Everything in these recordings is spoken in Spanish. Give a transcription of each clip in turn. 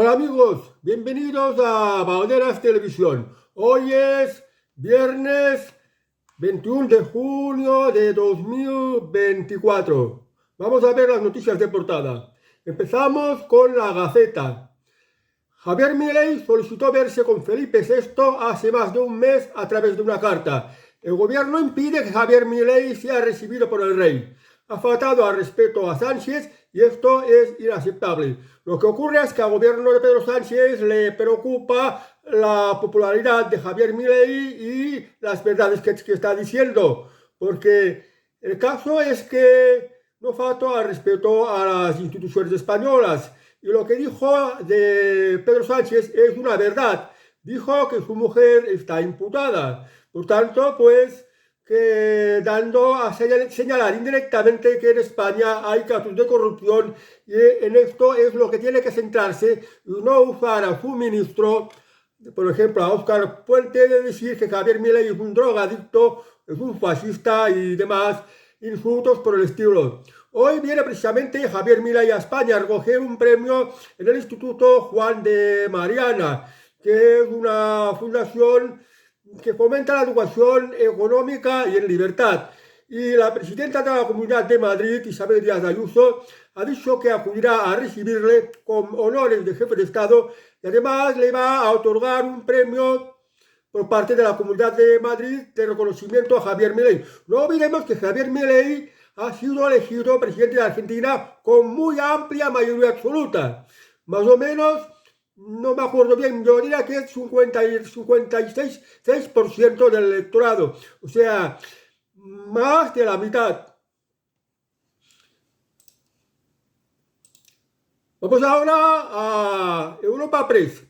Hola amigos, bienvenidos a Valderas Televisión. Hoy es viernes 21 de junio de 2024. Vamos a ver las noticias de portada. Empezamos con la Gaceta. Javier Milei solicitó verse con Felipe VI hace más de un mes a través de una carta. El gobierno impide que Javier Milei sea recibido por el rey. Ha faltado al respeto a Sánchez y esto es inaceptable. Lo que ocurre es que al gobierno de Pedro Sánchez le preocupa la popularidad de Javier Milei y las verdades que está diciendo, porque el caso es que no falta al respeto a las instituciones españolas. Y lo que dijo de Pedro Sánchez es una verdad. Dijo que su mujer está imputada. Por tanto, pues, que dando a señalar indirectamente que en España hay casos de corrupción y en esto es lo que tiene que centrarse y no usar a su ministro, por ejemplo, a Óscar Puente, de decir que Javier Milei es un drogadicto, es un fascista y demás insultos por el estilo. Hoy viene precisamente Javier Milei a España a recoger un premio en el Instituto Juan de Mariana, que es una fundación que fomenta la educación económica y en libertad. Y la presidenta de la Comunidad de Madrid, Isabel Díaz Ayuso, ha dicho que acudirá a recibirle con honores de jefe de Estado y además le va a otorgar un premio por parte de la Comunidad de Madrid de reconocimiento a Javier Milei. No olvidemos que Javier Milei ha sido elegido presidente de Argentina con muy amplia mayoría absoluta. Más o menos, no me acuerdo bien, yo diría que es 56% del electorado. O sea, más de la mitad. Vamos ahora a Europa Press.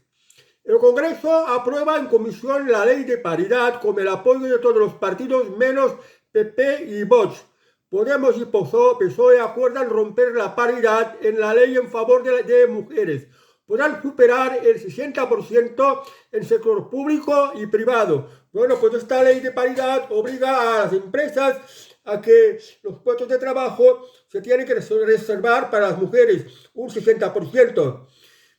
El Congreso aprueba en comisión la ley de paridad con el apoyo de todos los partidos menos PP y Vox. Podemos y PSOE acuerdan romper la paridad en la ley en favor de mujeres. Podrán superar el 60% en sector público y privado. Bueno, pues esta ley de paridad obliga a las empresas a que los puestos de trabajo se tienen que reservar para las mujeres, un 60%.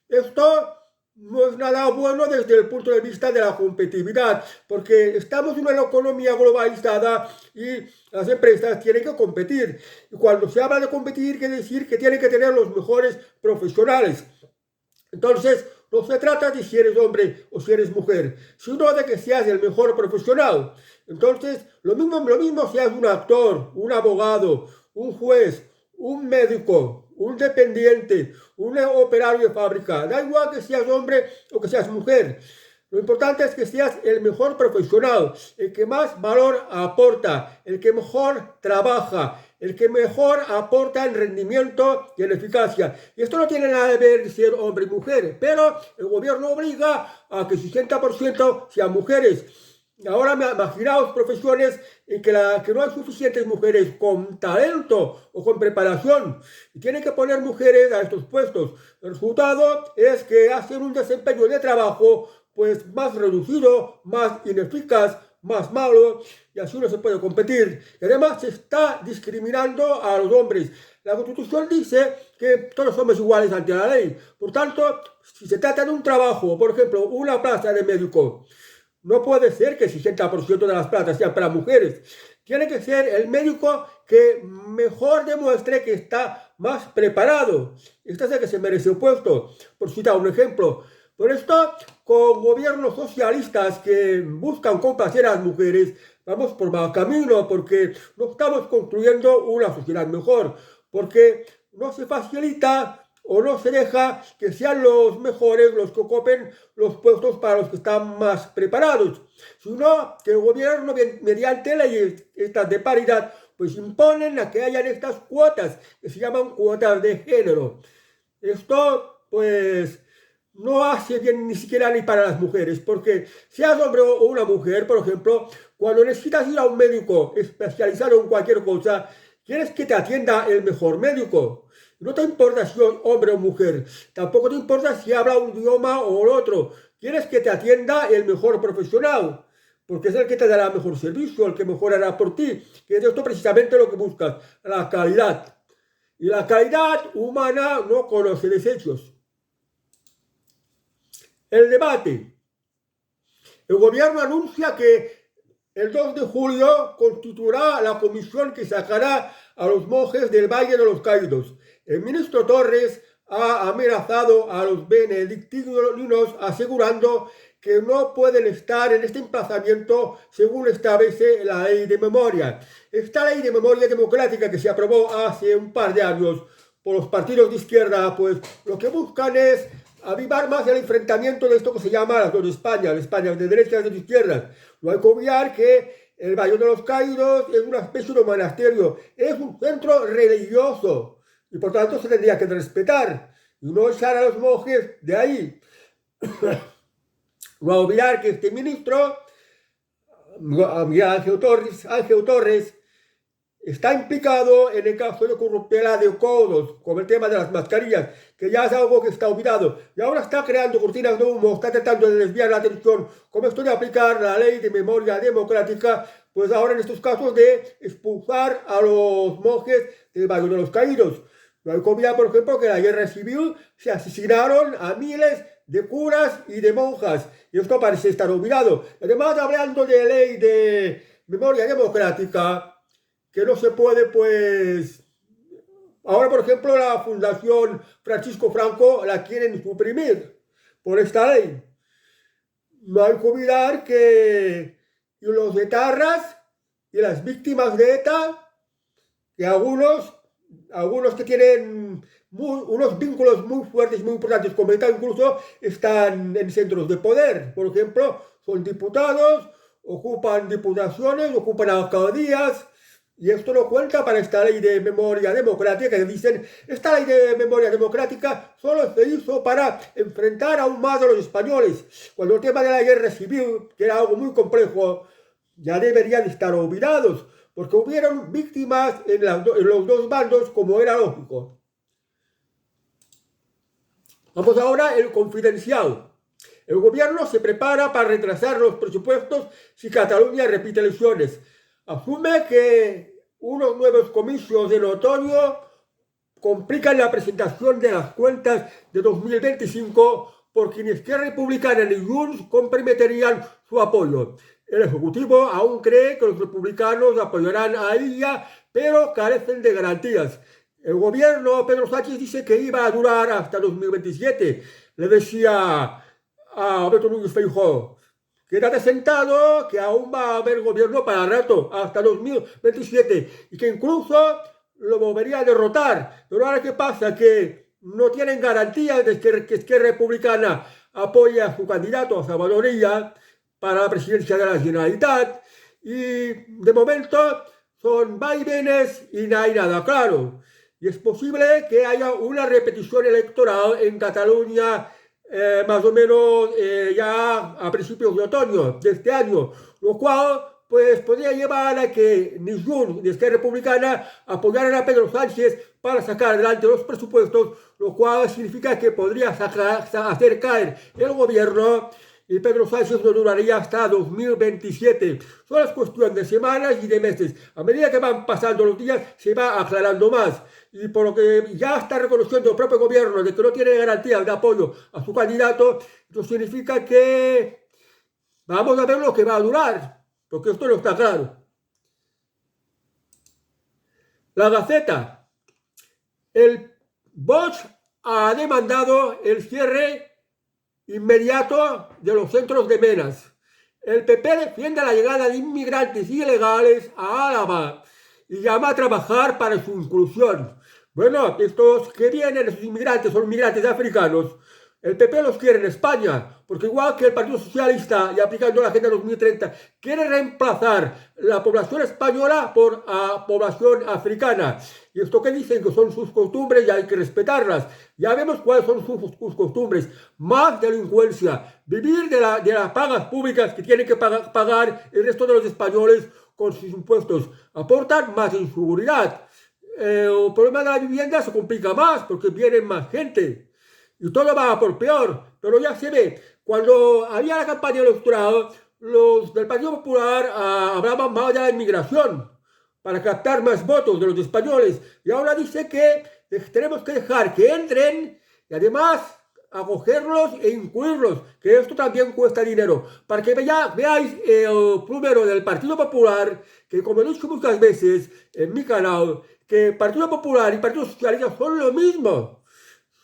Esto no es nada bueno desde el punto de vista de la competitividad, porque estamos en una economía globalizada y las empresas tienen que competir. Y cuando se habla de competir, quiere decir que tienen que tener los mejores profesionales. Entonces, no se trata de si eres hombre o si eres mujer, sino de que seas el mejor profesional. Entonces, lo mismo seas un actor, un abogado, un juez, un médico, un dependiente, un operario de fábrica. Da igual que seas hombre o que seas mujer. Lo importante es que seas el mejor profesional, el que más valor aporta, el que mejor trabaja, el que mejor aporta en rendimiento y en eficacia. Y esto no tiene nada que ver de ser hombre y mujer, pero el gobierno obliga a que el 60% sean mujeres. Ahora imaginaos profesiones en que no hay suficientes mujeres con talento o con preparación y tienen que poner mujeres a estos puestos. El resultado es que hacen un desempeño de trabajo pues más reducido, más ineficaz, más malo, y así no se puede competir. Y además se está discriminando a los hombres. La Constitución dice que todos somos iguales ante la ley. Por tanto, si se trata de un trabajo, por ejemplo, una plaza de médico, no puede ser que el 60% de las plazas sean para mujeres. Tiene que ser el médico que mejor demuestre que está más preparado. Este es el que se merece un puesto, por citar un ejemplo. Por esto, con gobiernos socialistas que buscan complacer a las mujeres, vamos por mal camino, porque no estamos construyendo una sociedad mejor, porque no se facilita o no se deja que sean los mejores los que ocupen los puestos para los que están más preparados, sino que el gobierno, mediante leyes estas de paridad, pues imponen a que hayan estas cuotas, que se llaman cuotas de género. Esto, pues, no hace bien ni siquiera ni para las mujeres, porque seas hombre o una mujer, por ejemplo, cuando necesitas ir a un médico especializado en cualquier cosa, quieres que te atienda el mejor médico. No te importa si es hombre o mujer, tampoco te importa si habla un idioma o el otro. Quieres que te atienda el mejor profesional, porque es el que te dará mejor servicio, el que mejorará por ti. Que es esto precisamente lo que buscas, la calidad. Y la calidad humana no conoce desechos. El debate. El gobierno anuncia que el 2 de julio constituirá la comisión que sacará a los monjes del Valle de los Caídos. El ministro Torres ha amenazado a los benedictinos asegurando que no pueden estar en este emplazamiento según establece la ley de memoria. Esta ley de memoria democrática que se aprobó hace un par de años por los partidos de izquierda, pues lo que buscan es avivar más el enfrentamiento de esto que se llama las dos Españas, la España de derechas y de izquierdas. No hay que olvidar que el Valle de los Caídos es una especie de monasterio, es un centro religioso y por tanto se tendría que respetar y no echar a los monjes de ahí. No olvidar que este ministro, Miguel Ángel Torres, está implicado en el caso de corruptela de codos, con el tema de las mascarillas, que ya es algo que está olvidado. Y ahora está creando cortinas de humo, está tratando de desviar la atención, como esto de aplicar la ley de memoria democrática, pues ahora en estos casos de expulsar a los monjes del Valle de los Caídos. No hay que olvidar, por ejemplo, que en la guerra civil se asesinaron a miles de curas y de monjas, y esto parece estar olvidado. Además, hablando de ley de memoria democrática, que no se puede, pues... Ahora, por ejemplo, la Fundación Francisco Franco la quieren suprimir por esta ley. No hay que olvidar que los etarras y las víctimas de ETA, que algunos que tienen unos vínculos muy fuertes, muy importantes con ETA, incluso están en centros de poder. Por ejemplo, son diputados, ocupan diputaciones, ocupan alcaldías. Y esto no cuenta para esta ley de memoria democrática, que dicen, esta ley de memoria democrática solo se hizo para enfrentar aún más a los españoles, cuando el tema de la guerra civil, que era algo muy complejo, ya deberían estar olvidados, porque hubieron víctimas en los dos bandos, como era lógico. Vamos ahora al Confidencial. El gobierno se prepara para retrasar los presupuestos si Cataluña repite elecciones. Asume que unos nuevos comicios en otoño complican la presentación de las cuentas de 2025 porque ni Esquerra Republicana ni Junts comprometerían su apoyo. El Ejecutivo aún cree que los republicanos apoyarán a ella, pero carecen de garantías. El gobierno, Pedro Sánchez, dice que iba a durar hasta 2027. Le decía a Alberto Núñez Feijóo: quédate sentado, que aún va a haber gobierno para rato, hasta 2027, y que incluso lo volvería a derrotar. Pero ahora, ¿qué pasa? Que no tienen garantía de que Esquerra Republicana apoye a su candidato, a Salvador Illa, para la presidencia de la Generalitat, y de momento son vaivenes y no hay nada claro. Y es posible que haya una repetición electoral en Cataluña más o menos ya a principios de otoño de este año, lo cual pues podría llevar a que ni Junts ni Esquerra Republicana apoyaran a Pedro Sánchez para sacar adelante los presupuestos, lo cual significa que podría hacer caer el gobierno y Pedro Sánchez no duraría hasta 2027. Solo es cuestión de semanas y de meses. A medida que van pasando los días se va aclarando más. Y por lo que ya está reconociendo el propio gobierno de que no tiene garantías de apoyo a su candidato, eso significa que vamos a ver lo que va a durar, porque esto no está claro. La Gaceta. El Vox ha demandado el cierre inmediato de los centros de menas. El PP defiende la llegada de inmigrantes ilegales a Álava y llama a trabajar para su inclusión. Bueno, estos que vienen, esos inmigrantes, son inmigrantes africanos. El PP los quiere en España, porque igual que el Partido Socialista, y aplicando la Agenda 2030, quiere reemplazar la población española por población africana. Y esto que dicen que son sus costumbres y hay que respetarlas. Ya vemos cuáles son sus costumbres. Más delincuencia, vivir de las pagas públicas que tienen que pagar el resto de los españoles con sus impuestos. Aportan más inseguridad. El problema de la vivienda se complica más porque vienen más gente. Y todo va por peor, pero ya se ve. Cuando había la campaña electoral, los del Partido Popular hablaban más de la inmigración para captar más votos de los españoles. Y ahora dice que tenemos que dejar que entren y además acogerlos e incluirlos, que esto también cuesta dinero. Para que veáis el número del Partido Popular, que como he dicho muchas veces en mi canal, que Partido Popular y Partido Socialista son lo mismo.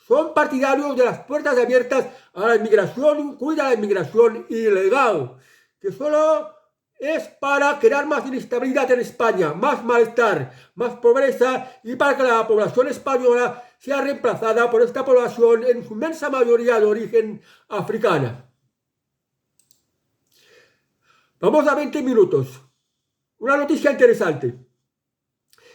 Son partidarios de las puertas abiertas a la inmigración, incluida la inmigración ilegal, que solo es para crear más inestabilidad en España, más malestar, más pobreza y para que la población española sea reemplazada por esta población en su inmensa mayoría de origen africana. Vamos a 20 minutos. Una noticia interesante.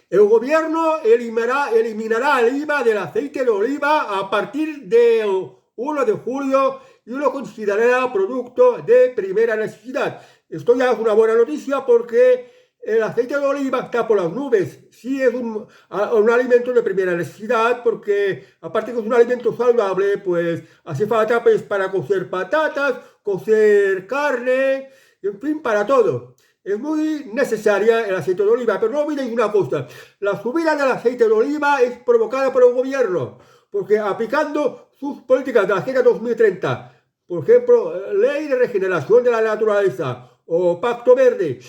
El gobierno eliminará el IVA del aceite de oliva a partir del 1 de julio y lo considerará producto de primera necesidad. Esto ya es una buena noticia porque el aceite de oliva está por las nubes. Sí es un alimento de primera necesidad porque aparte que es un alimento saludable, pues hace falta pues, para cocer patatas, cocer carne, en fin, para todo. Es muy necesaria el aceite de oliva, pero no olvidéis una cosa, la subida del aceite de oliva es provocada por el gobierno, porque aplicando sus políticas de la Agenda 2030, por ejemplo, Ley de Regeneración de la Naturaleza o Pacto Verde,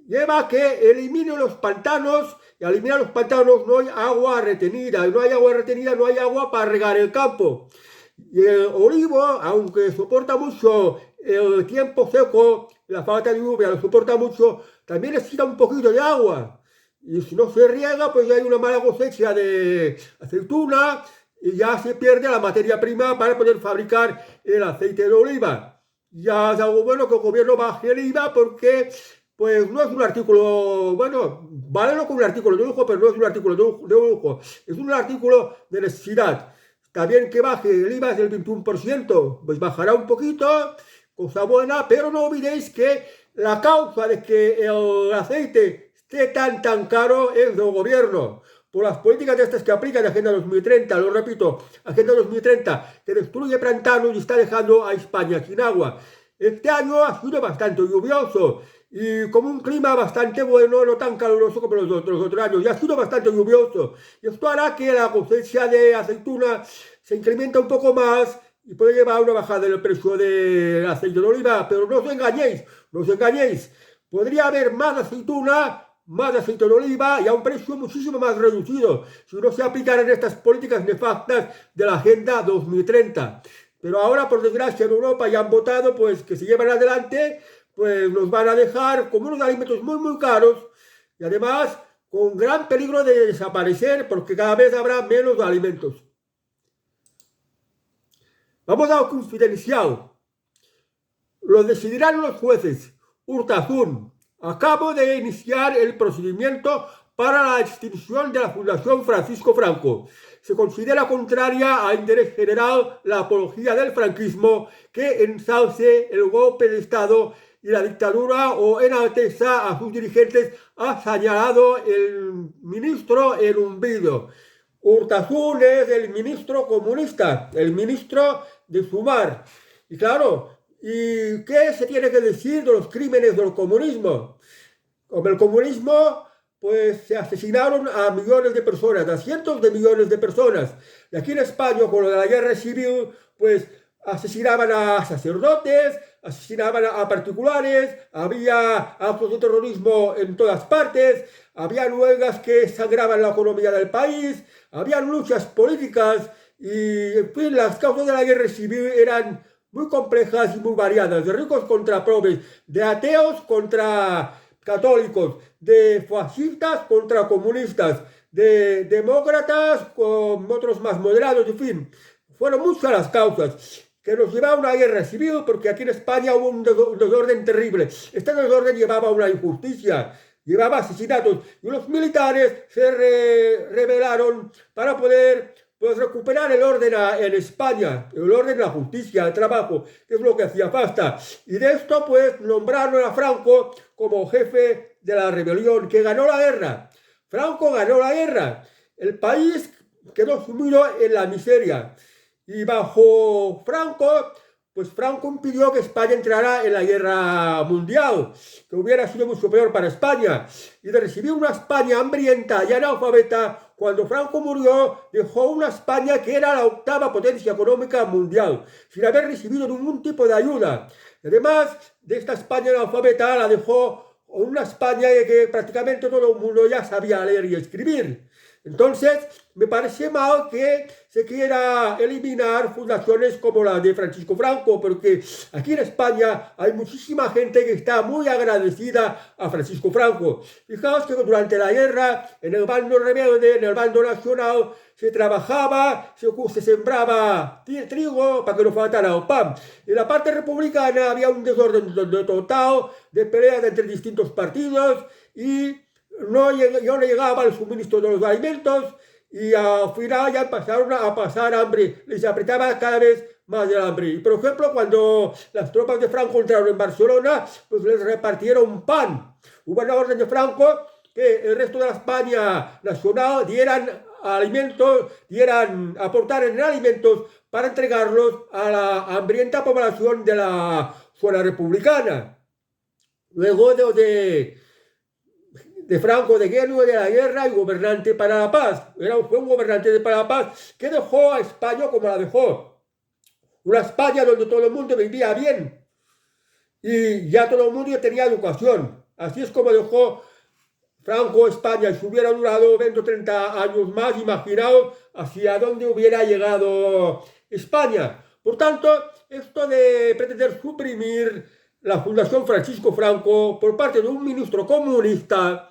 lleva a que elimine los pantanos, y al eliminar los pantanos no hay agua retenida, y no hay agua retenida, no hay agua para regar el campo. Y el olivo, aunque soporta mucho el tiempo seco, la falta de lluvia lo soporta mucho, también necesita un poquito de agua. Y si no se riega, pues ya hay una mala cosecha de aceituna y ya se pierde la materia prima para poder fabricar el aceite de oliva. Ya es algo bueno que el gobierno baje el IVA porque pues no es un artículo, bueno, vale lo que un artículo de lujo, pero no es un artículo de lujo, es un artículo de necesidad. Está bien que baje el IVA del 21%, pues bajará un poquito, cosa buena, pero no olvidéis que la causa de que el aceite esté tan caro es del gobierno. Por las políticas de estas que aplica de Agenda 2030, lo repito, Agenda 2030, que destruye pantanos y está dejando a España sin agua. Este año ha sido bastante lluvioso y como un clima bastante bueno, no tan caluroso como los otros años, y ha sido bastante lluvioso. Y esto hará que la cosecha de aceituna se incremente un poco más y puede llevar a una bajada del precio del aceite de oliva, pero no os engañéis, no os engañéis. Podría haber más aceituna, más aceite de oliva y a un precio muchísimo más reducido si no se aplicaran estas políticas nefastas de la Agenda 2030. Pero ahora, por desgracia, en Europa ya han votado pues que se llevan adelante, pues nos van a dejar como unos alimentos muy caros y además con gran peligro de desaparecer porque cada vez habrá menos alimentos. Vamos a lo confidencial. Lo decidirán los jueces. Urtasun. Acabo de iniciar el procedimiento para la extinción de la Fundación Francisco Franco. Se considera contraria al interés general la apología del franquismo que ensalce el golpe de Estado y la dictadura o enalteza a sus dirigentes, ha señalado el ministro en un vídeo. Urtasun es el ministro comunista, el ministro de Sumar. Y claro, ¿y qué se tiene que decir de los crímenes del comunismo? Como el comunismo, pues se asesinaron a millones de personas, a cientos de millones de personas. Y aquí en España, con lo de la guerra civil, pues asesinaban a sacerdotes, asesinaban a particulares, había actos de terrorismo en todas partes, había huelgas que sangraban la economía del país, había luchas políticas y, en fin, las causas de la guerra civil eran muy complejas y muy variadas, de ricos contra pobres, de ateos contra católicos, de fascistas contra comunistas, de demócratas con otros más moderados, en fin, fueron muchas las causas que nos llevaba a una guerra civil, porque aquí en España hubo un desorden terrible. Este desorden llevaba a una injusticia, llevaba asesinatos, y los militares se rebelaron para poder pues, recuperar el orden en España, el orden, la justicia, el trabajo, que es lo que hacía falta. Y de esto, pues, nombraron a Franco como jefe de la rebelión, que ganó la guerra. Franco ganó la guerra. El país quedó sumido en la miseria. Y bajo Franco, pues Franco impidió que España entrara en la guerra mundial, que hubiera sido mucho peor para España. Y de recibir una España hambrienta y analfabeta, cuando Franco murió, dejó una España que era la octava potencia económica mundial, sin haber recibido ningún tipo de ayuda. Además de esta España analfabeta, la dejó una España que prácticamente todo el mundo ya sabía leer y escribir. Entonces, me parece mal que se quiera eliminar fundaciones como la de Francisco Franco, porque aquí en España hay muchísima gente que está muy agradecida a Francisco Franco. Fijaos que durante la guerra, en el bando rebelde, en el bando nacional, se trabajaba, se sembraba trigo para que no faltara el pan. En la parte republicana había un desorden total de peleas entre distintos partidos y no llegaba el suministro de los alimentos y al final ya pasaron a pasar hambre, les apretaba cada vez más el hambre. Y por ejemplo, cuando las tropas de Franco entraron en Barcelona, pues les repartieron pan. Hubo una orden de Franco que el resto de la España nacional dieran alimentos, aportaran alimentos para entregarlos a la hambrienta población de la zona republicana. Luego de Franco, de héroe de la guerra y gobernante para la paz. Fue un gobernante para la paz que dejó a España como la dejó. Una España donde todo el mundo vivía bien y ya todo el mundo tenía educación. Así es como dejó Franco España. Si hubiera durado 20 o 30 años más, imaginaos hacia dónde hubiera llegado España. Por tanto, esto de pretender suprimir la Fundación Francisco Franco por parte de un ministro comunista,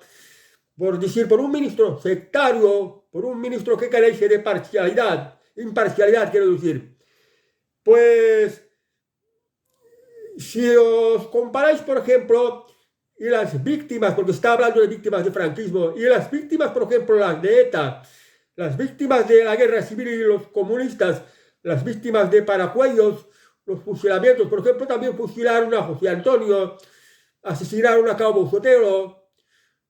por un ministro sectario, por un ministro que carece de imparcialidad quiero decir. Pues, si os comparáis, por ejemplo, y las víctimas, porque está hablando de víctimas del franquismo, y las víctimas, por ejemplo, las de ETA, las víctimas de la guerra civil y los comunistas, las víctimas de Paracuellos, los fusilamientos, por ejemplo, también fusilaron a José Antonio, asesinaron a Cabo Sotelo,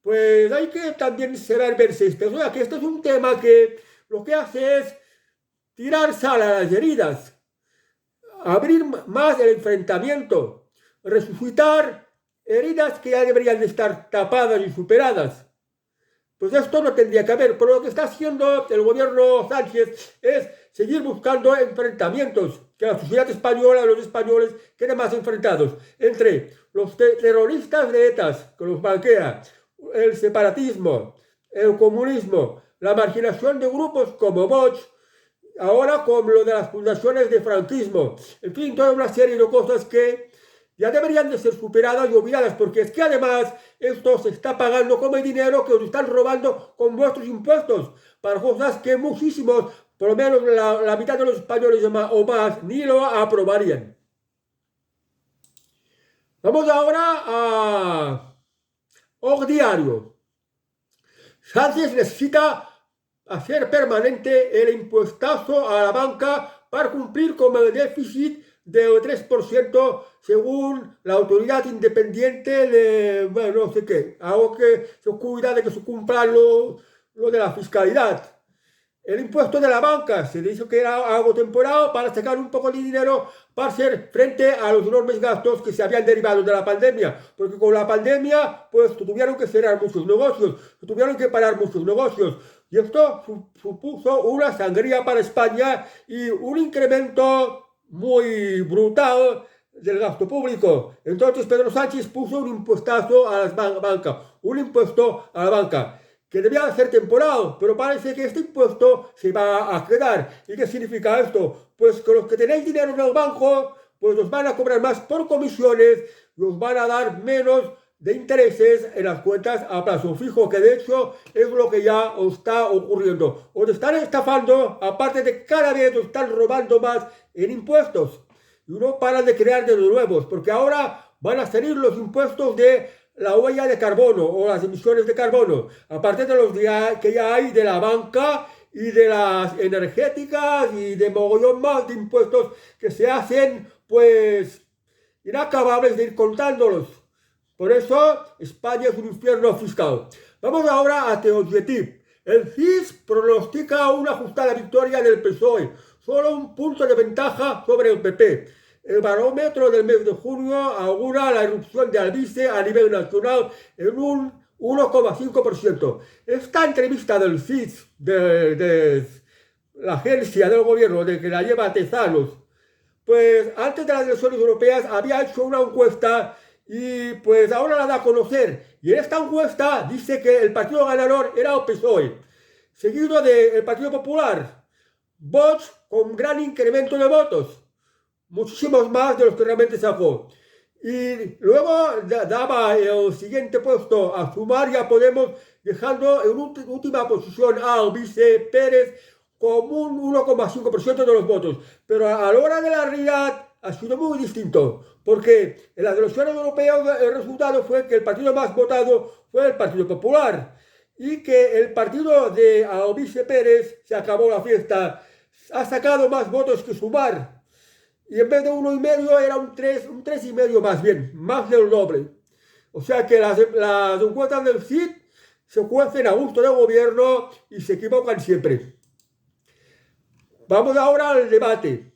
pues hay que también verse esto. O sea, que esto es un tema que lo que hace es tirar sal a las heridas, abrir más el enfrentamiento, resucitar heridas que ya deberían de estar tapadas y superadas. Pues esto no tendría que haber, pero lo que está haciendo el gobierno Sánchez es seguir buscando enfrentamientos, que la sociedad española, los españoles, queden más enfrentados entre los terroristas de ETA, que los banquea, el separatismo, el comunismo, la marginación de grupos como Vox, ahora con lo de las fundaciones de franquismo, en fin, toda una serie de cosas que ya deberían de ser superadas y olvidadas, porque es que además esto se está pagando con el dinero que os están robando con vuestros impuestos, para cosas que muchísimos, por lo menos la mitad de los españoles o más, ni lo aprobarían. Vamos ahora a OC Diario. Sánchez necesita hacer permanente el impuestazo a la banca para cumplir con el déficit del 3% según la autoridad independiente de, bueno, no sé qué, algo que se cuida de que se cumpla lo de la fiscalidad. El impuesto de la banca se dijo que era algo temporal para sacar un poco de dinero para hacer frente a los enormes gastos que se habían derivado de la pandemia, porque con la pandemia pues tuvieron que cerrar muchos negocios, tuvieron que parar muchos negocios, y esto supuso una sangría para España y un incremento muy brutal del gasto público. Entonces Pedro Sánchez puso un impuestazo a las bancas, un impuesto a la banca, que debía ser temporal, pero parece que este impuesto se va a quedar. ¿Y qué significa esto? Pues que los que tenéis dinero en el banco, pues os van a cobrar más por comisiones y os van a dar menos de intereses en las cuentas a plazo fijo, que de hecho es lo que ya os está ocurriendo. Os están estafando, aparte de que cada vez os están robando más en impuestos. Y no paran de crear de nuevos, porque ahora van a salir los impuestos de la huella de carbono o las emisiones de carbono, aparte de los que ya hay de la banca y de las energéticas y de mogollón más de impuestos que se hacen, pues, inacabables de ir contándolos. Por eso, España es un infierno fiscal. Vamos ahora a Teodjetip. El CIS pronostica una ajustada victoria del PSOE, solo un punto de ventaja sobre el PP. El barómetro del mes de junio augura la erupción de Alvise a nivel nacional en un 1,5%. Esta entrevista del CIS, de la agencia del gobierno de que la lleva Tezanos, pues antes de las elecciones europeas había hecho una encuesta y pues ahora la da a conocer. Y en esta encuesta dice que el partido ganador era el PSOE, seguido del Partido Popular, Vox con gran incremento de votos, muchísimos más de los que realmente sacó. Y luego daba el siguiente puesto a Sumar y a Podemos, dejando en última posición a Alvise Pérez con un 1,5% de los votos. Pero a la hora de la realidad ha sido muy distinto, porque en las elecciones europeas el resultado fue que el partido más votado fue el Partido Popular y que el partido de Alvise Pérez, se acabó la fiesta, ha sacado más votos que Sumar. Y en vez de 1,5 era un 3,5 más bien, más del doble. O sea que las encuestas del CID se cuecen a gusto del gobierno y se equivocan siempre. Vamos ahora al debate.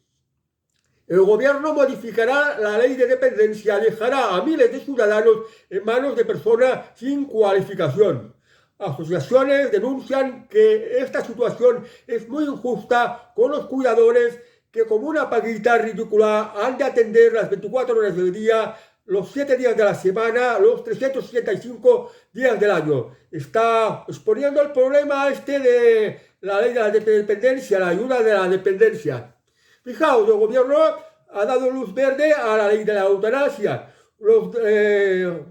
El gobierno modificará la ley de dependencia, dejará a miles de ciudadanos en manos de personas sin cualificación. Asociaciones denuncian que esta situación es muy injusta con los cuidadores que como una paguita ridícula han de atender las 24 horas del día, los 7 días de la semana, los 365 días del año. Está exponiendo el problema de la ley de la dependencia, la ayuda de la dependencia. Fijaos, el gobierno ha dado luz verde a la ley de la eutanasia. Los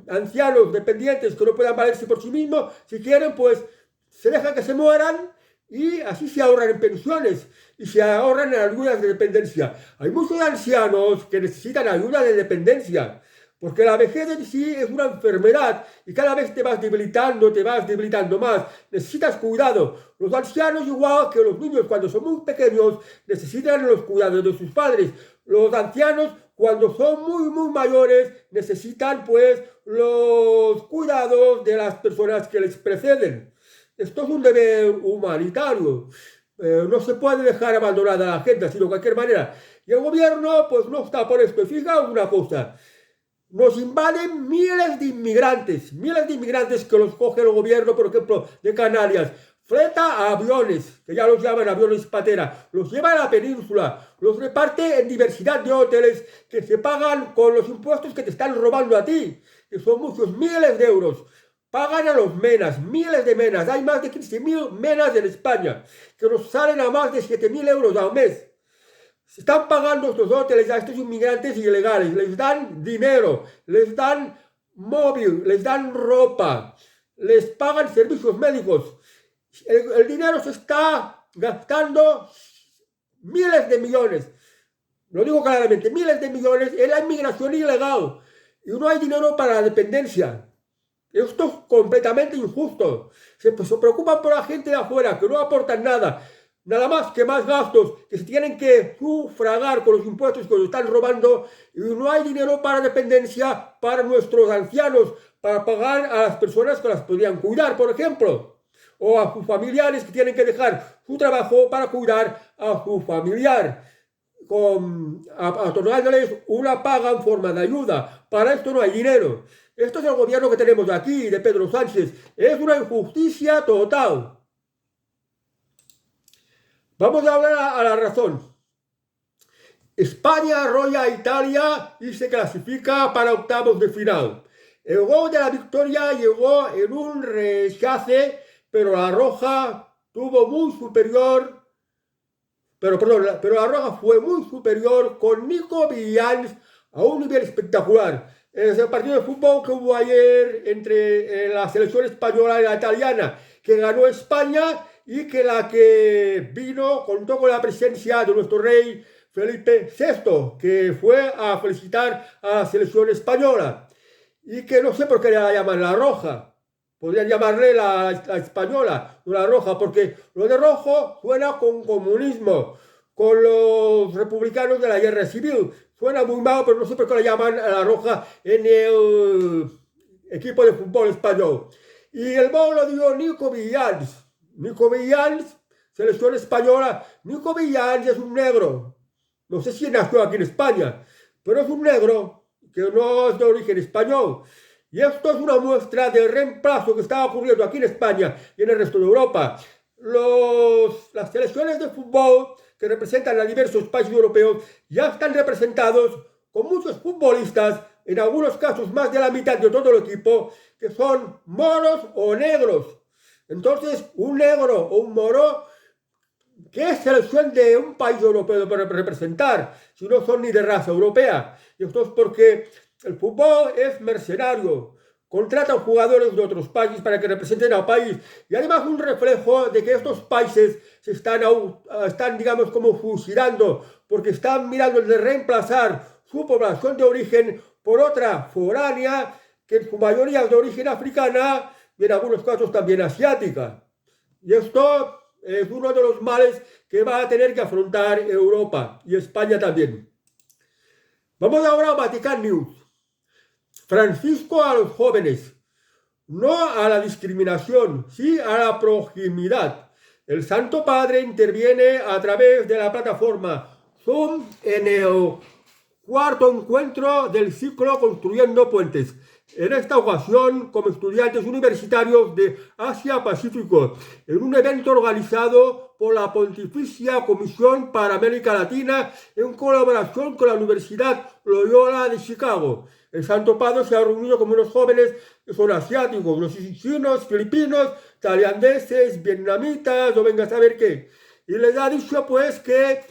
ancianos dependientes que no puedan valerse por sí mismos, si quieren, pues se dejan que se mueran y así se ahorran en pensiones y se ahorran en ayudas de dependencia. Hay muchos ancianos que necesitan ayuda de dependencia, porque la vejez en sí es una enfermedad y cada vez te vas debilitando más. Necesitas cuidado. Los ancianos, igual que los niños cuando son muy pequeños, necesitan los cuidados de sus padres. Los ancianos, cuando son muy mayores, necesitan pues los cuidados de las personas que les preceden. Esto es un deber humanitario. No se puede dejar abandonada a la gente así de cualquier manera. Y el gobierno pues no está por esto. Fijaos una cosa. Nos invaden miles de inmigrantes que los coge el gobierno, por ejemplo, de Canarias. Fleta a aviones, que ya los llaman aviones patera, los lleva a la península, los reparte en diversidad de hoteles que se pagan con los impuestos que te están robando a ti, que son muchos miles de euros. Pagan a los menas, miles de menas. Hay más de 15.000 menas en España, que nos salen a más de 7.000 euros al mes. Se están pagando estos hoteles a estos inmigrantes ilegales, les dan dinero, les dan móvil, les dan ropa, les pagan servicios médicos. El dinero se está gastando miles de millones, lo digo claramente, miles de millones en la inmigración ilegal y no hay dinero para la dependencia. Esto es completamente injusto. Se preocupan por la gente de afuera, que no aportan nada. Nada más que más gastos que se tienen que sufragar con los impuestos que nos están robando y no hay dinero para dependencia para nuestros ancianos, para pagar a las personas que las podrían cuidar, por ejemplo, o a sus familiares que tienen que dejar su trabajo para cuidar a su familiar, otorgándoles una paga en forma de ayuda. Para esto no hay dinero. Esto es el gobierno que tenemos aquí, de Pedro Sánchez. Es una injusticia total. Vamos a hablar a la razón. España arrolla a Italia y se clasifica para octavos de final. El gol de la victoria llegó en un rechace, pero la Roja tuvo muy superior, pero la Roja fue muy superior con Nico Williams a un nivel espectacular. Es el partido de fútbol que hubo ayer entre la selección española y la italiana, que ganó España y que contó con la presencia de nuestro rey Felipe VI, que fue a felicitar a la selección española. Y que no sé por qué la llaman la Roja. Podrían llamarle la española, no la Roja, porque lo de rojo suena con comunismo, con los republicanos de la guerra civil. Suena muy mal, pero no sé por qué la llaman a la Roja en el equipo de fútbol español. Y el gol lo dio Nico Williams. Nico Williams, selección española. Nico Williams es un negro. No sé si nació aquí en España, pero es un negro que no es de origen español. Y esto es una muestra del reemplazo que está ocurriendo aquí en España y en el resto de Europa. Las selecciones de fútbol que representan a diversos países europeos ya están representados con muchos futbolistas, en algunos casos más de la mitad de todo el equipo, que son moros o negros. Entonces, un negro o un moro, ¿qué selección de un país europeo puede representar si no son ni de raza europea? Y esto es porque el fútbol es mercenario. Contratan jugadores de otros países para que representen al país. Y además un reflejo de que estos países se están digamos, como fusilando, porque están mirando de reemplazar su población de origen por otra foránea, que en su mayoría es de origen africana y en algunos casos también asiática. Y esto es uno de los males que va a tener que afrontar Europa y España también. Vamos ahora a Vatican News. Francisco a los jóvenes, no a la discriminación, sí a la proximidad. El Santo Padre interviene a través de la plataforma Zoom en el cuarto encuentro del ciclo Construyendo Puentes. En esta ocasión, como estudiantes universitarios de Asia-Pacífico, en un evento organizado por la Pontificia Comisión para América Latina en colaboración con la Universidad Loyola de Chicago. El Santo Padre se ha reunido con unos jóvenes que son asiáticos, los chinos, filipinos, tailandeses, vietnamitas, o venga a saber qué. Y les ha dicho pues que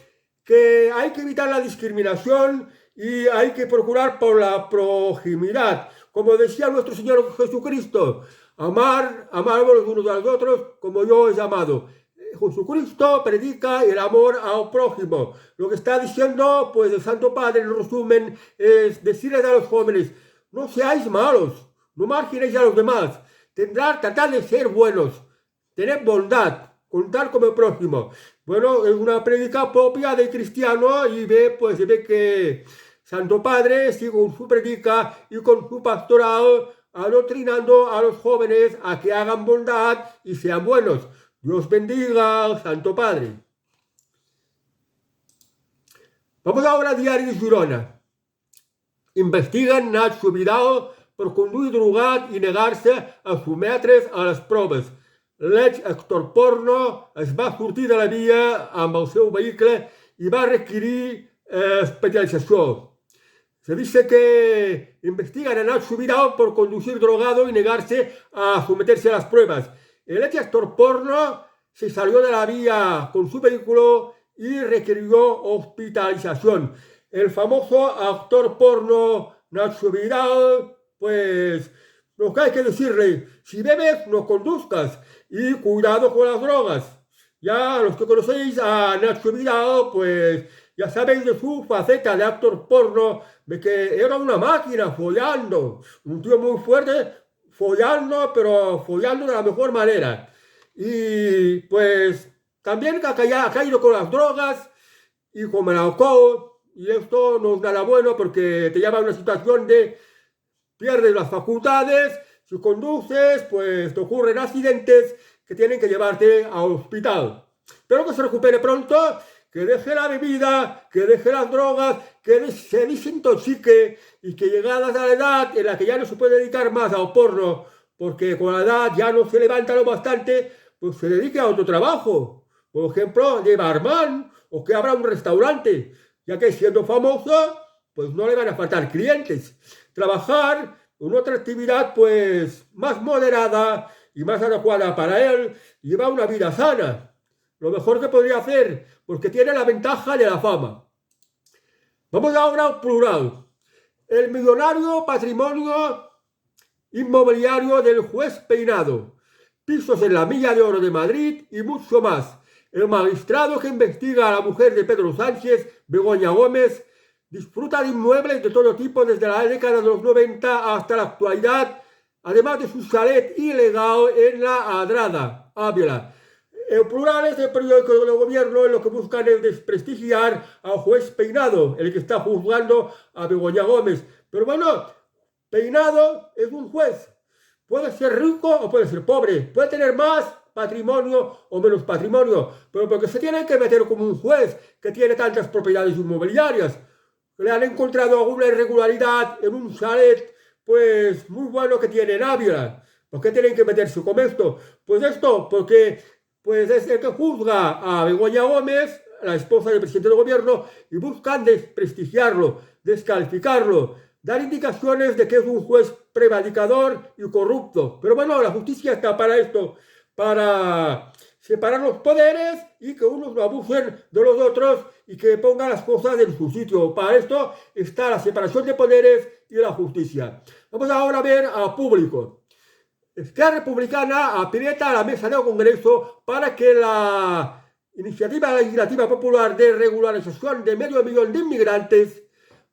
hay que evitar la discriminación y hay que procurar por la proximidad. Como decía nuestro Señor Jesucristo, amarnos los unos a los otros como yo os he amado. Jesucristo predica el amor al prójimo. Lo que está diciendo, pues el Santo Padre, en resumen, es decirles a los jóvenes, no seáis malos, no marginéis a los demás, tratad de ser buenos, tened bondad, contar con el prójimo. Bueno, es una prédica propia del cristiano y se ve que Santo Padre sigue con su prédica y con su pastorado adoctrinando a los jóvenes a que hagan bondad y sean buenos. Dios bendiga, Santo Padre. Vamos ahora a Diari de Girona. Investiguen Nacho Vidal per conduir drogat i negar-se a sotmetre's a les proves. L'ex-actor porno es va sortir de la via amb el seu vehicle i va requerir especialització. Se dice que investigan a Nacho Vidal por conducir drogado y negarse a someterse a las pruebas. El ex actor porno se salió de la vía con su vehículo y requirió hospitalización. El famoso actor porno Nacho Vidal, pues lo que hay que decirle, si bebes no conduzcas y cuidado con las drogas. Ya los que conocéis a Nacho Vidal, pues ya sabéis de su faceta de actor porno, de que era una máquina follando, un tío muy fuerte follando, pero follando de la mejor manera. Y pues también ha caído con las drogas y con el alcohol, y esto no es nada bueno porque te lleva a una situación de pierdes las facultades, si conduces, pues te ocurren accidentes que tienen que llevarte al hospital. Pero que se recupere pronto, que deje la bebida, que deje las drogas, que se desintoxique y que llegadas a la edad en la que ya no se puede dedicar más al porno, porque con la edad ya no se levanta lo bastante, pues se dedique a otro trabajo. Por ejemplo, de barman o que abra un restaurante, ya que siendo famoso, pues no le van a faltar clientes. Trabajar en otra actividad pues más moderada y más adecuada para él, y llevar una vida sana. Lo mejor que podría hacer, porque tiene la ventaja de la fama. Vamos ahora al plural. El millonario patrimonio inmobiliario del juez Peinado. Pisos en la Milla de Oro de Madrid y mucho más. El magistrado que investiga a la mujer de Pedro Sánchez, Begoña Gómez, disfruta de inmuebles de todo tipo desde la década de los 90 hasta la actualidad, además de su chalet ilegal en la Adrada, Ávila. El plural es el periódico del gobierno, en lo que buscan es desprestigiar al juez Peinado, el que está juzgando a Begoña Gómez. Pero bueno, Peinado es un juez. Puede ser rico o puede ser pobre. Puede tener más patrimonio o menos patrimonio. Pero porque se tiene que meter como un juez que tiene tantas propiedades inmobiliarias. le han encontrado alguna irregularidad en un chalet, pues muy bueno que tiene en Ávila. ¿Por qué tienen que meterse con esto? Pues esto, porque pues es el que juzga a Begoña Gómez, la esposa del presidente del gobierno, y buscan desprestigiarlo, descalificarlo, dar indicaciones de que es un juez prevaricador y corrupto. Pero bueno, la justicia está para esto, para separar los poderes y que unos no abusen de los otros y que pongan las cosas en su sitio. Para esto está la separación de poderes y la justicia. Vamos ahora a ver a Público. Esquerra Republicana aprieta a la mesa del Congreso para que la iniciativa legislativa popular de regularización de 500.000 de inmigrantes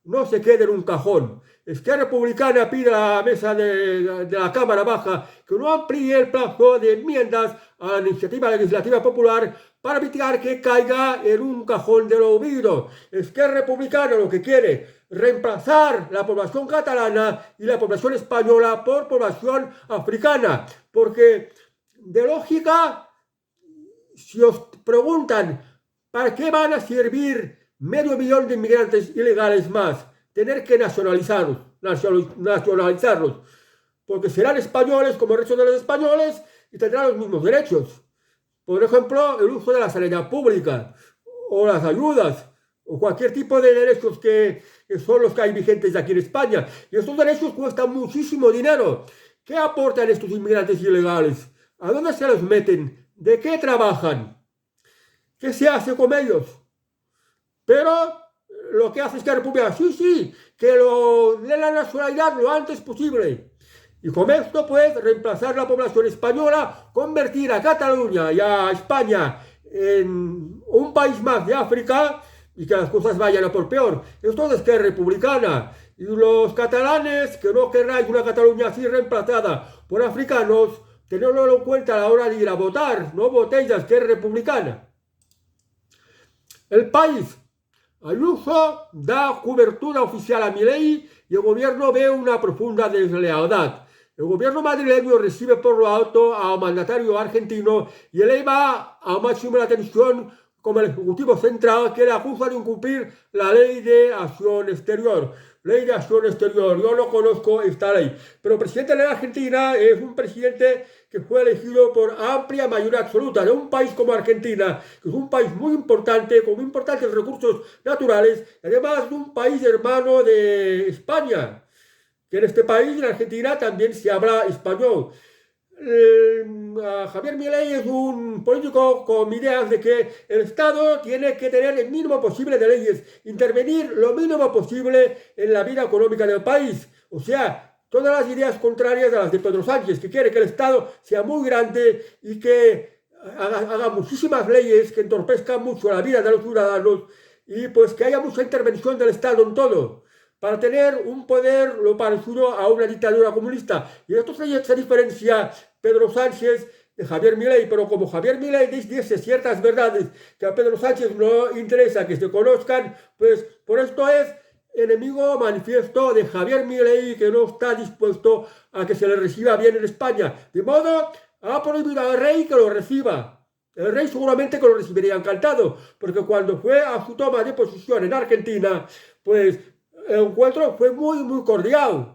no se quede en un cajón. Esquerra Republicana pide a la mesa de la Cámara Baja que no amplíe el plazo de enmiendas a la iniciativa legislativa popular para evitar que caiga en un cajón del olvido. Esquerra Republicana lo que quiere reemplazar la población catalana y la población española por población africana, porque de lógica, si os preguntan ¿para qué van a servir 500.000 de inmigrantes ilegales más? Tener que nacionalizarlos, porque serán españoles como el resto de los españoles y tendrán los mismos derechos. Por ejemplo, el uso de la sanidad pública o las ayudas o cualquier tipo de derechos que son los que hay vigentes aquí en España. Y estos derechos cuestan muchísimo dinero. ¿Qué aportan estos inmigrantes ilegales? ¿A dónde se los meten? ¿De qué trabajan? ¿Qué se hace con ellos? Pero lo que hace es que la República, sí, que lo den la nacionalidad lo antes posible. Y con esto, pues, reemplazar la población española, convertir a Cataluña y a España en un país más de África y que las cosas vayan a por peor. Esto es que es republicana. Y los catalanes, que no querráis una Cataluña así reemplazada por africanos, tenedlo en cuenta a la hora de ir a votar. No votéis a que es republicana. El País. Ayuso da cobertura oficial a Milei y el gobierno ve una profunda deslealtad. El gobierno madrileño recibe por lo alto al mandatario argentino y eleva a máximo la tensión como el Ejecutivo Central que le acusa de incumplir la Ley de Acción Exterior. Ley de Acción Exterior, yo no conozco esta ley, pero el presidente de la Argentina es un presidente que fue elegido por amplia mayoría absoluta de un país como Argentina, que es un país muy importante, con muy importantes recursos naturales, y además de un país hermano de España, que en este país, en Argentina, también se habla español. Javier Milei es un político con ideas de que el Estado tiene que tener el mínimo posible de leyes, intervenir lo mínimo posible en la vida económica del país. O sea, todas las ideas contrarias a las de Pedro Sánchez, que quiere que el Estado sea muy grande y que haga muchísimas leyes que entorpezcan mucho la vida de los ciudadanos y pues que haya mucha intervención del Estado en todo, para tener un poder lo parecido a una dictadura comunista. Y esto se diferencia Pedro Sánchez de Javier Milei, pero como Javier Milei dice ciertas verdades que a Pedro Sánchez no interesa que se conozcan, pues por esto es enemigo manifiesto de Javier Milei, que no está dispuesto a que se le reciba bien en España. De modo, ha prohibido al rey que lo reciba. El rey seguramente que lo recibiría encantado, porque cuando fue a su toma de posesión en Argentina, pues el encuentro fue muy cordial.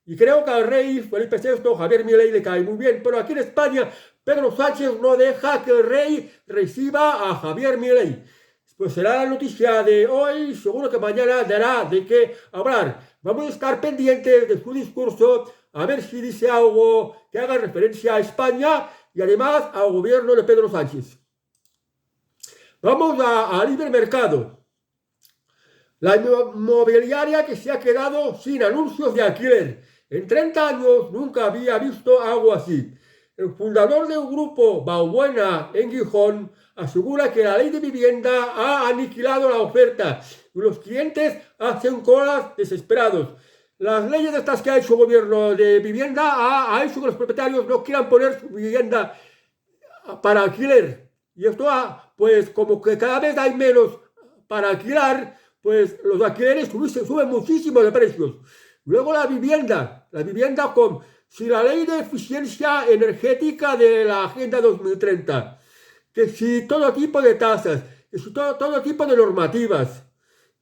Y creo que al rey Felipe VI, Javier Milei, le cae muy bien. Pero aquí en España, Pedro Sánchez no deja que el rey reciba a Javier Milei. Pues será la noticia de hoy, seguro que mañana dará de qué hablar. Vamos a estar pendientes de su discurso, a ver si dice algo que haga referencia a España y además al gobierno de Pedro Sánchez. Vamos a libre mercado. La inmobiliaria que se ha quedado sin anuncios de alquiler. En 30 años nunca había visto algo así. El fundador del grupo Balbuena en Gijón asegura que la ley de vivienda ha aniquilado la oferta y los clientes hacen colas desesperados. Las leyes estas que ha hecho el gobierno de vivienda ha hecho que los propietarios no quieran poner su vivienda para alquiler. Y esto pues como que cada vez hay menos para alquilar, pues los alquileres suben muchísimo de precios. Luego la vivienda si la ley de eficiencia energética de la Agenda 2030, que si todo tipo de tasas, que si todo tipo de normativas,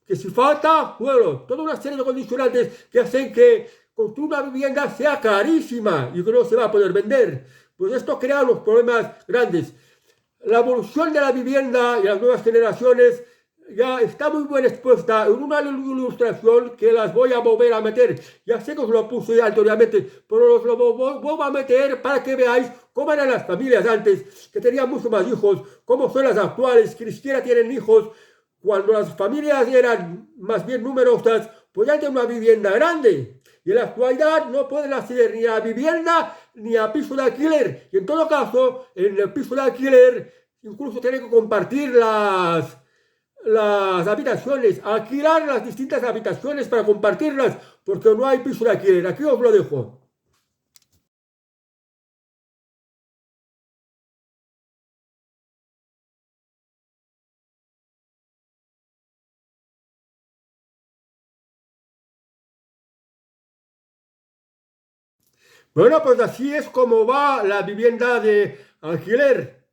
que si falta suelo, toda una serie de condicionantes que hacen que construir una vivienda sea carísima y que no se va a poder vender. Pues esto crea unos problemas grandes. La evolución de la vivienda y las nuevas generaciones ya está muy bien expuesta en una ilustración que las voy a volver a meter. Ya sé que os lo puse anteriormente, pero os lo vuelvo a meter para que veáis cómo eran las familias antes, que tenían muchos más hijos, cómo son las actuales, que ni siquiera tienen hijos. Cuando las familias eran más bien numerosas, podían tener una vivienda grande. Y en la actualidad no pueden acceder ni a vivienda ni a piso de alquiler. Y en todo caso, en el piso de alquiler, incluso tienen que compartir las habitaciones, alquilar las distintas habitaciones para compartirlas, porque no hay piso de alquiler. Aquí os lo dejo. Bueno, pues así es como va la vivienda de alquiler.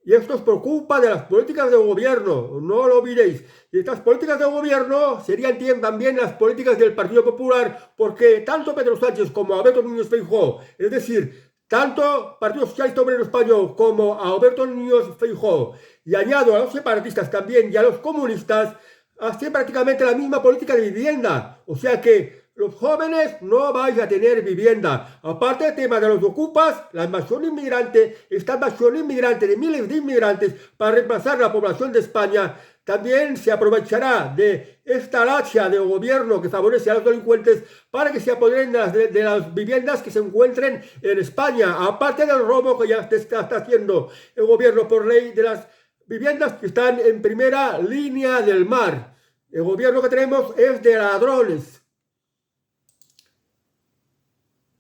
Y esto os preocupa de las políticas de gobierno, no lo olvidéis. Y estas políticas de gobierno serían también las políticas del Partido Popular, porque tanto Pedro Sánchez como Alberto Núñez Feijóo, es decir, tanto Partido Socialista Obrero Español como a Alberto Núñez Feijóo, y añado a los separatistas también y a los comunistas, hacen prácticamente la misma política de vivienda. O sea que los jóvenes no vais a tener vivienda. Aparte del tema de los ocupas, la invasión inmigrante, esta invasión inmigrante de miles de inmigrantes para reemplazar la población de España, también se aprovechará de esta lacha de gobierno que favorece a los delincuentes para que se apoderen de las viviendas que se encuentren en España. Aparte del robo que ya está haciendo el gobierno por ley de las viviendas que están en primera línea del mar. El gobierno que tenemos es de ladrones.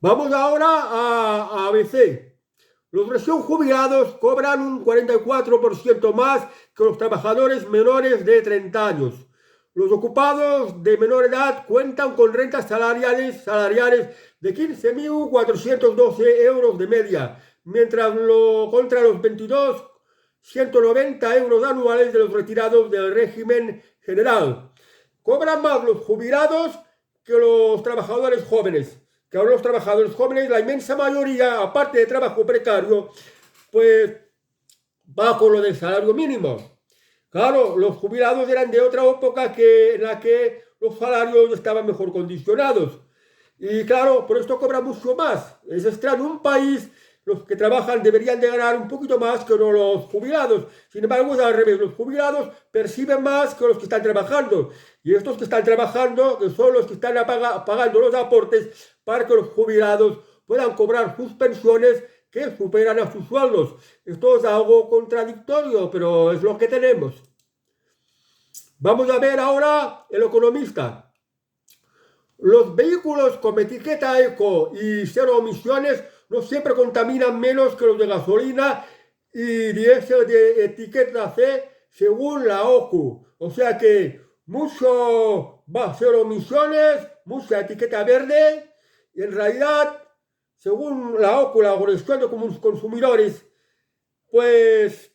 Vamos ahora a ABC. Los recién jubilados cobran un 44% más que los trabajadores menores de 30 años. Los ocupados de menor edad cuentan con rentas salariales de 15.412 euros de media, mientras contra los 22.190 euros anuales de los retirados del régimen general. Cobran más los jubilados que los trabajadores jóvenes. Que ahora los trabajadores jóvenes, la inmensa mayoría, aparte de trabajo precario, pues va con lo del salario mínimo. Claro, los jubilados eran de otra época en la que los salarios estaban mejor condicionados. Y claro, por esto cobran mucho más. Es extraño, un país, los que trabajan deberían de ganar un poquito más que los jubilados. Sin embargo, es al revés, los jubilados perciben más que los que están trabajando. Y estos que están trabajando, que son los que están pagando los aportes para que los jubilados puedan cobrar sus pensiones que superan a sus sueldos. Esto es algo contradictorio, pero es lo que tenemos. Vamos a ver ahora el economista. Los vehículos con etiqueta eco y cero emisiones no siempre contaminan menos que los de gasolina y diésel de etiqueta C según la OCU. O sea que cero emisiones, mucha etiqueta verde, y en realidad, según la OCU, la Organización de Consumidores, pues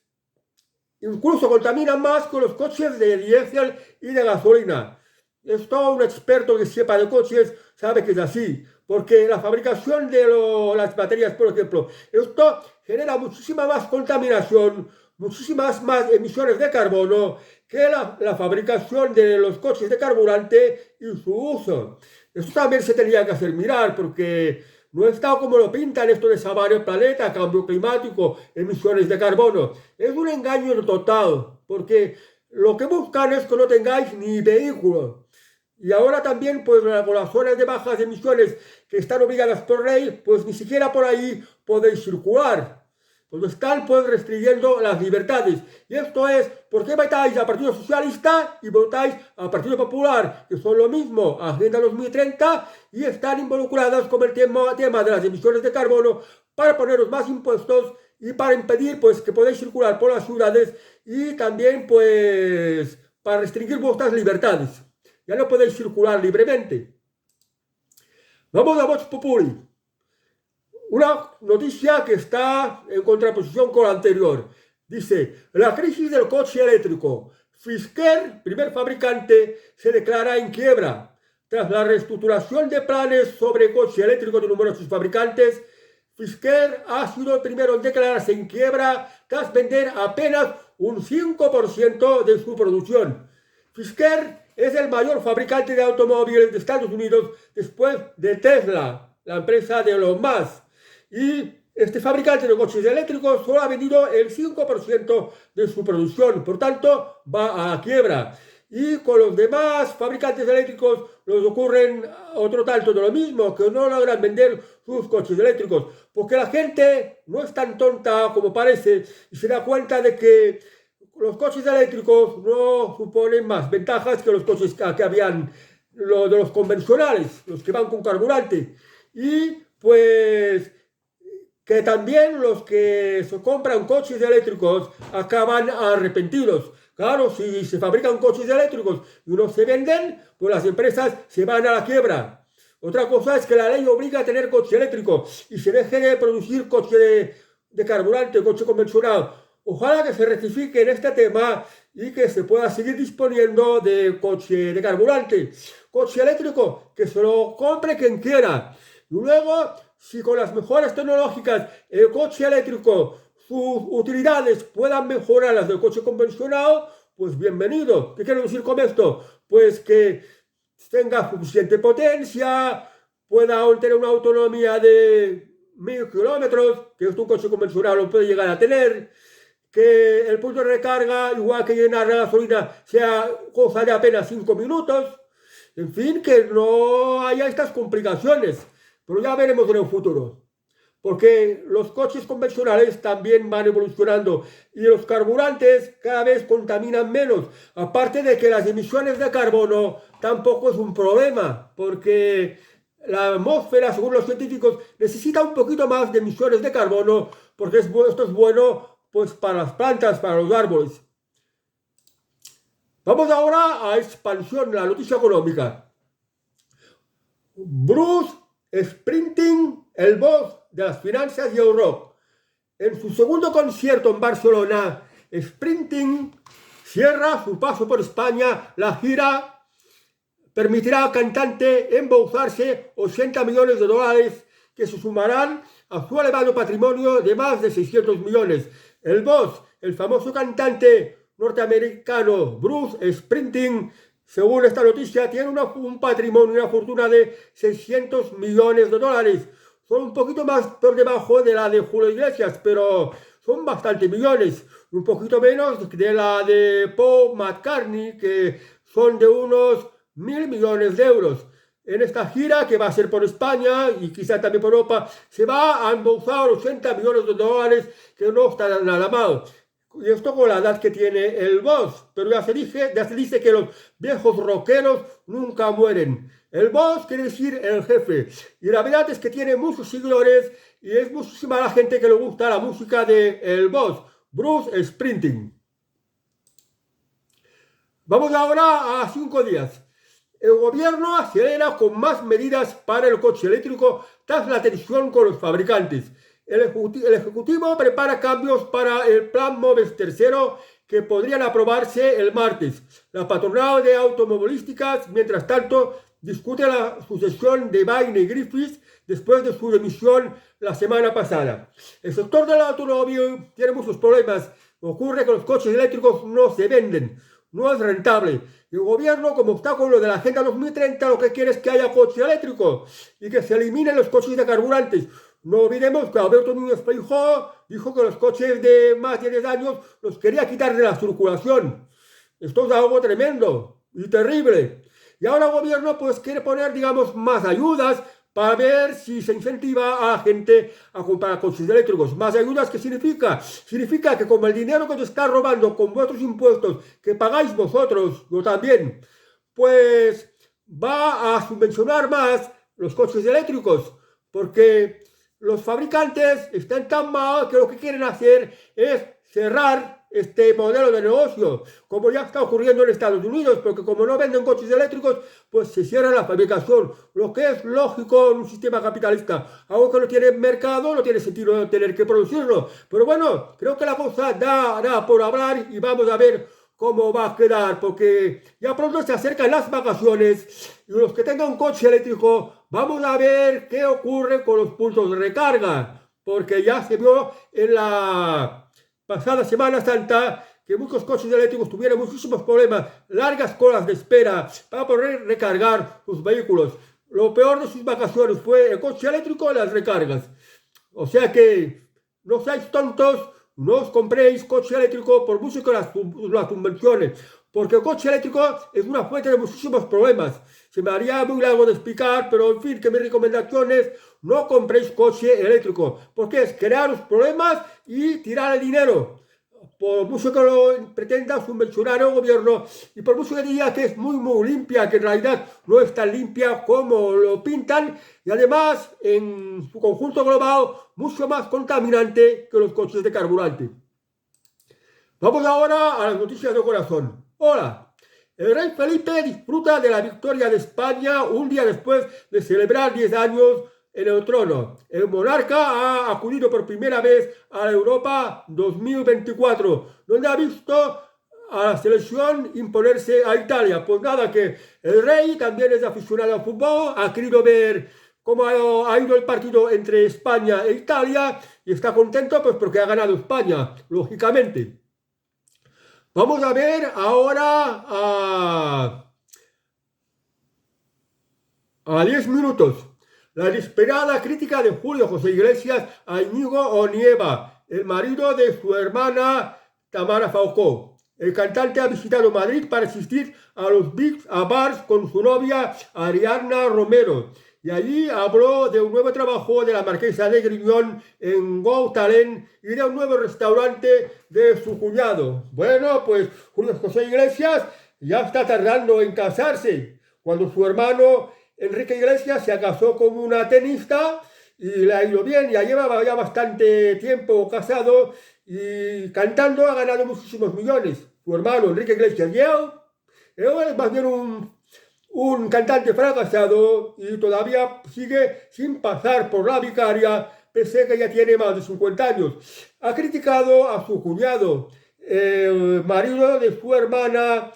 incluso contaminan más que los coches de diésel y de gasolina. Esto un experto que sepa de coches sabe que es así, porque la fabricación de las baterías, por ejemplo, esto genera muchísima más contaminación, muchísimas más emisiones de carbono que la fabricación de los coches de carburante y su uso. Esto también se tenía que hacer mirar, porque no está como lo pintan esto de salvar el planeta, cambio climático, emisiones de carbono. Es un engaño total, porque lo que buscan es que no tengáis ni vehículo. Y ahora también, pues, con las zonas de bajas emisiones que están obligadas por ley, pues ni siquiera por ahí podéis circular. Pues están, pues, restringiendo las libertades. Y esto es, ¿por qué votáis al Partido Socialista y votáis al Partido Popular? Que son lo mismo, Agenda 2030, y están involucradas con el tema de las emisiones de carbono para poneros más impuestos y para impedir, pues, que podáis circular por las ciudades y también, pues, para restringir vuestras libertades. Ya no podéis circular libremente. Vamos a Vox Populi. Una noticia que está en contraposición con la anterior. Dice, la crisis del coche eléctrico. Fisker, primer fabricante, se declara en quiebra. Tras la reestructuración de planes sobre coche eléctrico de numerosos fabricantes, Fisker ha sido el primero en declararse en quiebra tras vender apenas un 5% de su producción. Fisker es el mayor fabricante de automóviles de Estados Unidos después de Tesla, la empresa de Elon Musk. Y este fabricante de coches eléctricos solo ha vendido el 5% de su producción, por tanto va a quiebra. Y con los demás fabricantes eléctricos les ocurren otro tanto de lo mismo, que no logran vender sus coches eléctricos, porque la gente no es tan tonta como parece y se da cuenta de que los coches eléctricos no suponen más ventajas que los coches que habían de los convencionales, los que van con carburante. Y pues que también los que se compran coches eléctricos acaban arrepentidos. Claro, si se fabrican coches eléctricos y no se venden, pues las empresas se van a la quiebra. Otra cosa es que la ley obliga a tener coche eléctrico y se deje de producir coche de carburante, coche convencional. Ojalá que se rectifique en este tema y que se pueda seguir disponiendo de coche de carburante. Coche eléctrico, que se lo compre quien quiera. Y luego, si con las mejoras tecnológicas el coche eléctrico, sus utilidades puedan mejorar las del coche convencional, pues bienvenido. ¿Qué quiero decir con esto? Pues que tenga suficiente potencia, pueda tener una autonomía de 1000 kilómetros, que un coche convencional lo puede llegar a tener, que el punto de recarga, igual que llenar la gasolina, sea cosa de apenas 5 minutos. En fin, que no haya estas complicaciones. Pero ya veremos en el futuro. Porque los coches convencionales también van evolucionando y los carburantes cada vez contaminan menos. Aparte de que las emisiones de carbono tampoco es un problema, porque la atmósfera, según los científicos, necesita un poquito más de emisiones de carbono, porque esto es bueno pues, para las plantas, para los árboles. Vamos ahora a expansión, la noticia económica. Bruce Springsteen, el boss de las finanzas y el rock. En su segundo concierto en Barcelona, Springsteen cierra su paso por España. La gira permitirá al cantante embolsarse 80 millones de dólares que se sumarán a su elevado patrimonio de más de 600 millones. El boss, el famoso cantante norteamericano Bruce Springsteen, según esta noticia, tiene un patrimonio, una fortuna de 600 millones de dólares. Son un poquito más por debajo de la de Julio Iglesias, pero son bastantes millones. Un poquito menos de la de Paul McCartney, que son de unos 1000 millones de euros. En esta gira, que va a ser por España y quizá también por Europa, se va a embolsar 80 millones de dólares, que no está nada mal. Y esto con la edad que tiene el boss. Pero ya se dice que los viejos rockeros nunca mueren. El boss quiere decir el jefe. Y la verdad es que tiene muchos seguidores y es muchísima la gente que le gusta la música de el boss, Bruce Springsteen. Vamos ahora a 5 días. El gobierno acelera con más medidas para el coche eléctrico tras la tensión con los fabricantes. El Ejecutivo prepara cambios para el Plan MOVES tercero que podrían aprobarse el martes. La patronal de automovilísticas, mientras tanto, discute la sucesión de Biden y Griffiths después de su dimisión la semana pasada. El sector del automóvil tiene muchos problemas. Ocurre que los coches eléctricos no se venden, no es rentable. Y el gobierno, como está con lo de la Agenda 2030, lo que quiere es que haya coche eléctrico y que se eliminen los coches de carburantes. No olvidemos que Alberto Núñez Feijóo dijo que los coches de más de 10 años los quería quitar de la circulación. Esto es algo tremendo y terrible. Y ahora el gobierno pues quiere poner, digamos, más ayudas para ver si se incentiva a la gente a comprar coches eléctricos. ¿Más ayudas qué significa? Significa que como el dinero que os está robando con vuestros impuestos, que pagáis vosotros, yo también, pues va a subvencionar más los coches eléctricos, porque los fabricantes están tan mal que lo que quieren hacer es cerrar este modelo de negocio, como ya está ocurriendo en Estados Unidos, porque como no venden coches eléctricos, pues se cierra la fabricación, lo que es lógico en un sistema capitalista. Algo que no tiene mercado, no tiene sentido tener que producirlo. Pero bueno, creo que la cosa da por hablar y vamos a ver cómo va a quedar, porque ya pronto se acercan las vacaciones y los que tengan coche eléctrico, vamos a ver qué ocurre con los puntos de recarga, porque ya se vio en la pasada Semana Santa que muchos coches eléctricos tuvieron muchísimos problemas, largas colas de espera para poder recargar sus vehículos. Lo peor de sus vacaciones fue el coche eléctrico y las recargas. O sea que no seáis tontos, no os compréis coche eléctrico por mucho que las subvenciones, porque el coche eléctrico es una fuente de muchísimos problemas. Se me haría muy largo de explicar, pero en fin, que mi recomendación es no compréis coche eléctrico, porque es crearos problemas y tirar el dinero. Por mucho que lo pretenda subvencionar el gobierno y por mucho que diga que es muy limpia, que en realidad no es tan limpia como lo pintan y además en su conjunto global mucho más contaminante que los coches de carburante. Vamos ahora a las noticias de corazón. Hola, el rey Felipe disfruta de la victoria de España un día después de celebrar 10 años en el trono. El monarca ha acudido por primera vez a la Europa 2024, donde ha visto a la selección imponerse a Italia. Pues nada, que el rey también es aficionado al fútbol, ha querido ver cómo ha ido el partido entre España e Italia y está contento pues porque ha ganado España, lógicamente. Vamos a ver ahora a 10 minutos. La inesperada crítica de Julio José Iglesias a Íñigo Onieva, el marido de su hermana Tamara Falcó. El cantante ha visitado Madrid para asistir a los bars con su novia Ariadna Romero. Y allí habló de un nuevo trabajo de la marquesa de Griñón en Got Talent y de un nuevo restaurante de su cuñado. Bueno, pues Julio José Iglesias ya está tardando en casarse. Cuando su hermano Enrique Iglesias se casó con una tenista y le ha ido bien, ya lleva ya bastante tiempo casado y cantando ha ganado muchísimos millones. Su hermano Enrique Iglesias él es más bien un cantante fracasado y todavía sigue sin pasar por la vicaria, pese a que ya tiene más de 50 años. Ha criticado a su cuñado, el marido de su hermana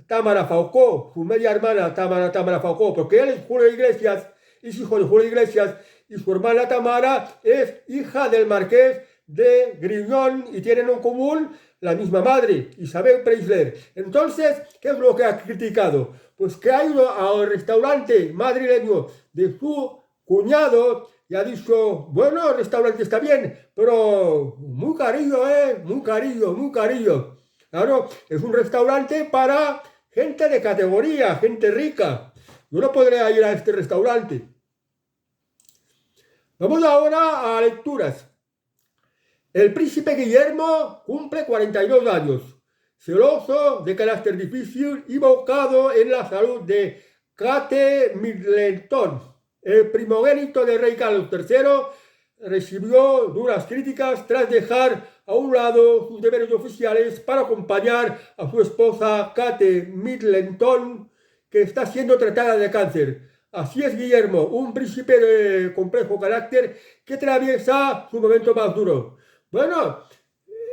Tamara Falcó, su media hermana Tamara Falcó, porque él es Julio Iglesias, es hijo de Julio Iglesias, y su hermana Tamara es hija del marqués de Griñón y tienen en común la misma madre, Isabel Preisler. Entonces, ¿qué es lo que ha criticado? Pues que ha ido al restaurante madrileño de su cuñado y ha dicho, bueno, el restaurante está bien, pero muy carillo, muy carillo. Claro, es un restaurante para gente de categoría, gente rica. Yo no podría ir a este restaurante. Vamos ahora a lecturas. El príncipe Guillermo cumple 42 años. Celoso, de carácter difícil y volcado en la salud de Kate Middleton. El primogénito del rey Carlos III recibió duras críticas tras dejar a un lado sus deberes oficiales para acompañar a su esposa Kate Middleton, que está siendo tratada de cáncer. Así es Guillermo, un príncipe de complejo carácter que atraviesa su momento más duro. Bueno,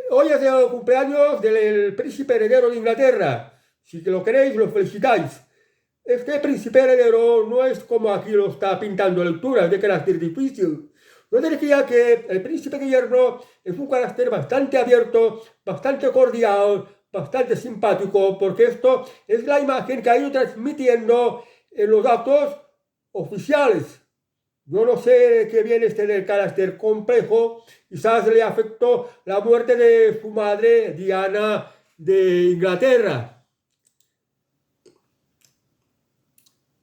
hoy es el cumpleaños del príncipe heredero de Inglaterra. Si lo queréis, lo felicitáis. Este príncipe heredero no es como aquí lo está pintando lecturas de carácter difícil. Yo diría que el príncipe Guillermo es un carácter bastante abierto, bastante cordial, bastante simpático, porque esto es la imagen que ha ido transmitiendo en los actos oficiales. Yo no sé qué viene este del carácter complejo, quizás le afectó la muerte de su madre, Diana de Inglaterra.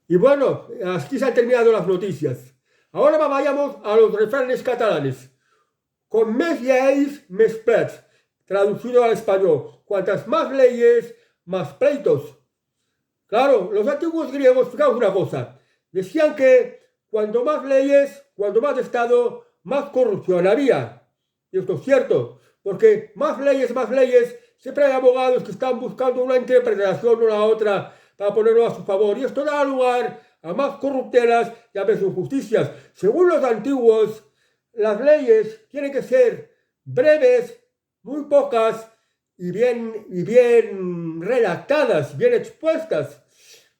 Y bueno, aquí se han terminado las noticias. Ahora vayamos a los refranes catalanes. Con més lleis, més plets. Traducido al español. Cuantas más leyes, más pleitos. Claro, los antiguos griegos, fijaos una cosa. Decían que cuanto más leyes, cuanto más Estado, más corrupción había. Y esto es cierto. Porque más leyes, siempre hay abogados que están buscando una interpretación o la otra para ponerlo a su favor. Y esto da lugar a más corruptelas y a veces injusticias. Según los antiguos, las leyes tienen que ser breves, muy pocas y bien redactadas, bien expuestas,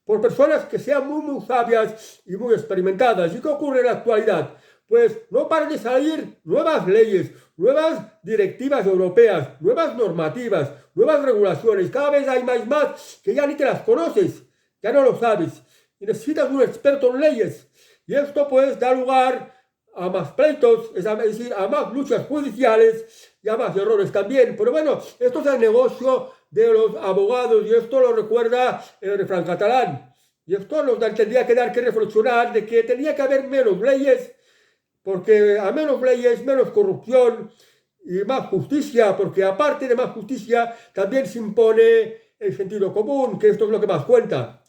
por personas que sean muy sabias y muy experimentadas. ¿Y qué ocurre en la actualidad? Pues no paran de salir nuevas leyes, nuevas directivas europeas, nuevas normativas, nuevas regulaciones. Cada vez hay más que ya ni te las conoces, ya no lo sabes. Y necesitas un experto en leyes. Y esto pues da lugar a más pleitos, es decir, a más luchas judiciales y a más errores también. Pero bueno, esto es el negocio de los abogados y esto lo recuerda el refrán catalán. Y esto nos tendría que dar que reflexionar de que tenía que haber menos leyes, porque a menos leyes, menos corrupción y más justicia, porque aparte de más justicia, también se impone el sentido común, que esto es lo que más cuenta.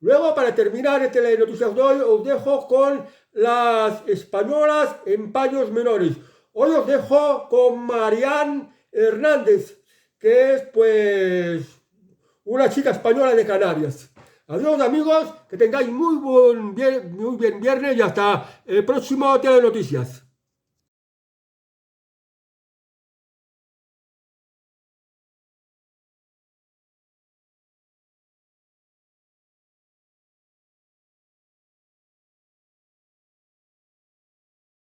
Luego, para terminar el Telenoticias de hoy, os dejo con las españolas en paños menores. Hoy os dejo con Marian Hernández, que es pues una chica española de Canarias. Adiós amigos, que tengáis muy bien viernes y hasta el próximo Telenoticias.